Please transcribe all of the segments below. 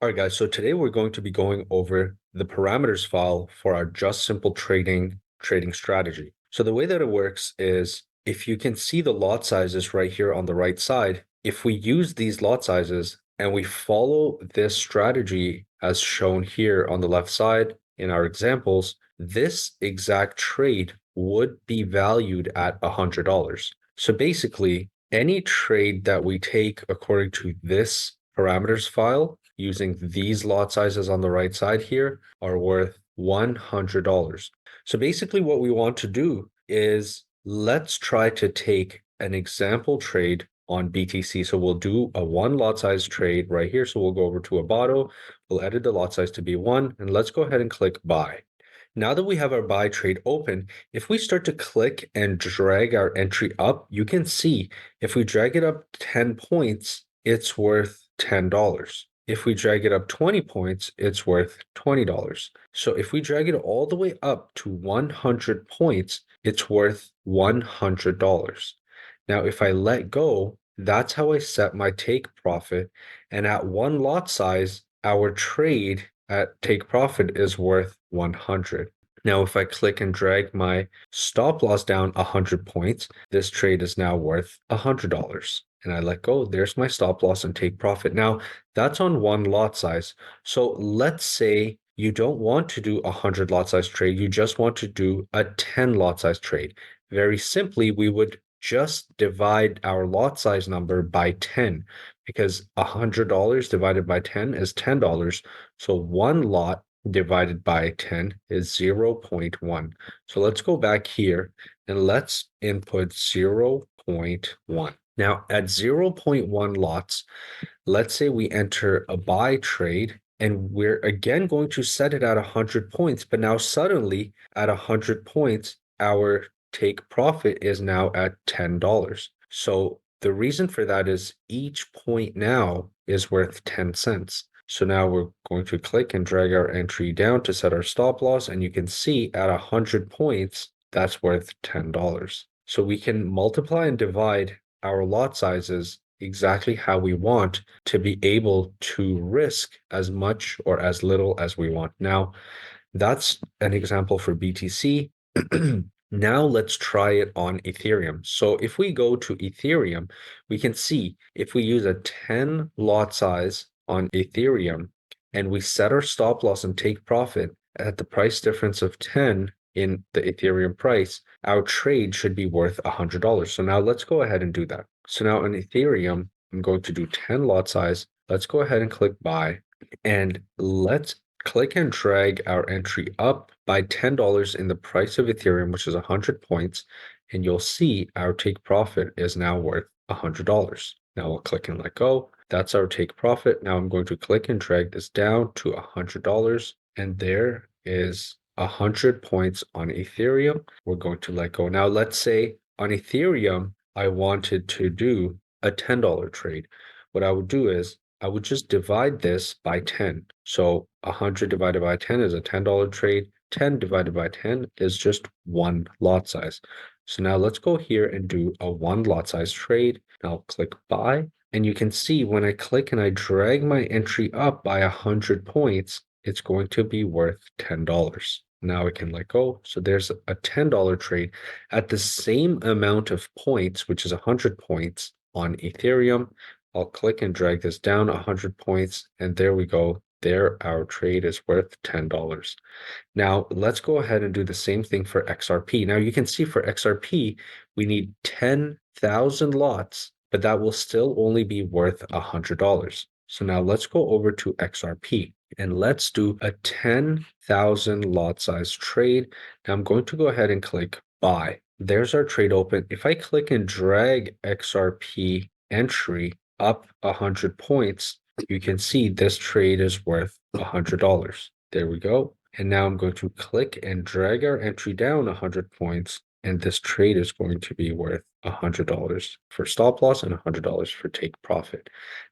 All right, guys, so today we're going to be going over the parameters file for our just simple trading strategy. So the way that it works is if you can see the lot sizes right here on the right side, if we use these lot sizes and we follow this strategy as shown here on the left side in our examples, this exact trade would be valued at $100. So basically, any trade that we take according to this parameters file using these lot sizes on the right side here are worth $100. So basically what we want to do is let's try to take an example trade on BTC. So we'll do a one lot size trade right here. So we'll go over to Abato, we'll edit the lot size to be one, and let's go ahead and click buy. Now that we have our buy trade open, if we start to click and drag our entry up, you can see if we drag it up 10 points, it's worth $10. If we drag it up 20 points, it's worth $20. So if we drag it all the way up to 100 points, it's worth $100. Now, if I let go, that's how I set my take profit. And at one lot size, our trade at take profit is worth 100. Now, if I click and drag my stop loss down 100 points, this trade is now worth $100. And I let go, there's my stop loss and take profit. Now, that's on one lot size. So let's say you don't want to do a 100 lot size trade, you just want to do a 10 lot size trade. Very simply, we would just divide our lot size number by 10 because $100 divided by 10 is $10. So one lot divided by 10 is 0.1. So let's go back here and let's input 0.1. Now at 0.1 lots, let's say we enter a buy trade and we're again going to set it at 100 points, but now suddenly at 100 points, our take profit is now at $10. So the reason for that is each point now is worth 10 cents. So now we're going to click and drag our entry down to set our stop loss. And you can see at 100 points, that's worth $10. So we can multiply and divide our lot sizes exactly how we want to be able to risk as much or as little as we want. Now, that's an example for BTC. Now let's try it on Ethereum. So if we go to Ethereum, we can see if we use a 10 lot size on Ethereum and we set our stop loss and take profit at the price difference of 10 in the Ethereum price, our trade should be worth $100. So now let's go ahead and do that. So now on Ethereum, I'm going to do 10 lot size. Let's go ahead and click buy and let's click and drag our entry up by $10 in the price of Ethereum, which is 100 points, and you'll see our take profit is now worth $100. Now we'll click and let go. That's our take profit. Now I'm going to click and drag this down to $100, and there is 100 points on Ethereum. We're going to let go. Now let's say on Ethereum, I wanted to do a $10 trade. What I would do is I would just divide this by 10. So 100 divided by 10 is a $10 trade. 10 divided by 10 is just one lot size. So now let's go here and do a one lot size trade. I'll click buy. And you can see when I click and I drag my entry up by 100 points, it's going to be worth $10. Now I can let go. So there's a $10 trade at the same amount of points, which is 100 points on Ethereum. I'll click and drag this down 100 points, and there we go. There, our trade is worth $10. Now, let's go ahead and do the same thing for XRP. Now, you can see for XRP, we need 10,000 lots, but that will still only be worth $100. So now let's go over to XRP and let's do a 10,000 lot size trade. Now I'm going to go ahead and click buy. There's our trade open. If I click and drag XRP entry up 100 points, you can see this trade is worth $100. There we go. And now I'm going to click and drag our entry down 100 points, and this trade is going to be worth $100 for stop loss and $100 for take profit.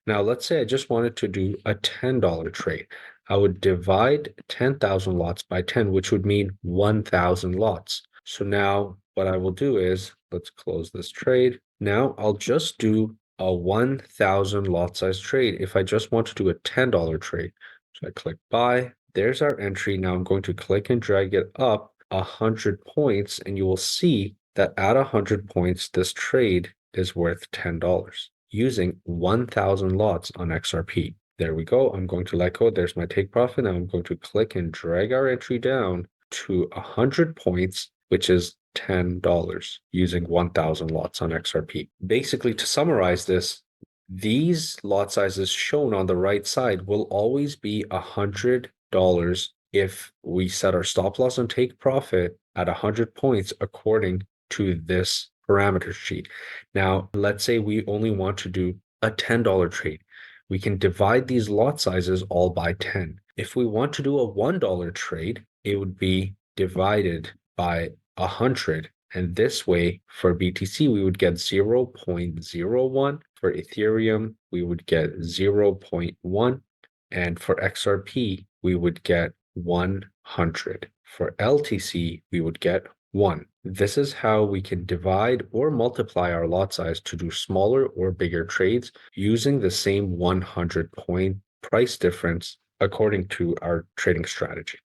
Now, let's say I just wanted to do a $10 trade. I would divide 10,000 lots by 10, which would mean 1,000 lots. So now what I will do is, let's close this trade. Now I'll just do a 1,000 lot size trade if I just want to do a $10 trade. So I click buy. There's our entry. Now I'm going to click and drag it up 100 points, and you will see that at 100 points, this trade is worth $10 using 1,000 lots on XRP. There we go. I'm going to let go. There's my take profit. Now I'm going to click and drag our entry down to 100 points, which is $10 using 1,000 lots on XRP. Basically, to summarize this, these lot sizes shown on the right side will always be $100 if we set our stop loss and take profit at 100 points according to this parameter sheet. Now, let's say we only want to do a $10 trade. We can divide these lot sizes all by 10. If we want to do a $1 trade, it would be divided by 100. And this way, for BTC, we would get 0.01. For Ethereum, we would get 0.1. And for XRP, we would get 100. For LTC, we would get 1. This is how we can divide or multiply our lot size to do smaller or bigger trades using the same 100 point price difference according to our trading strategy.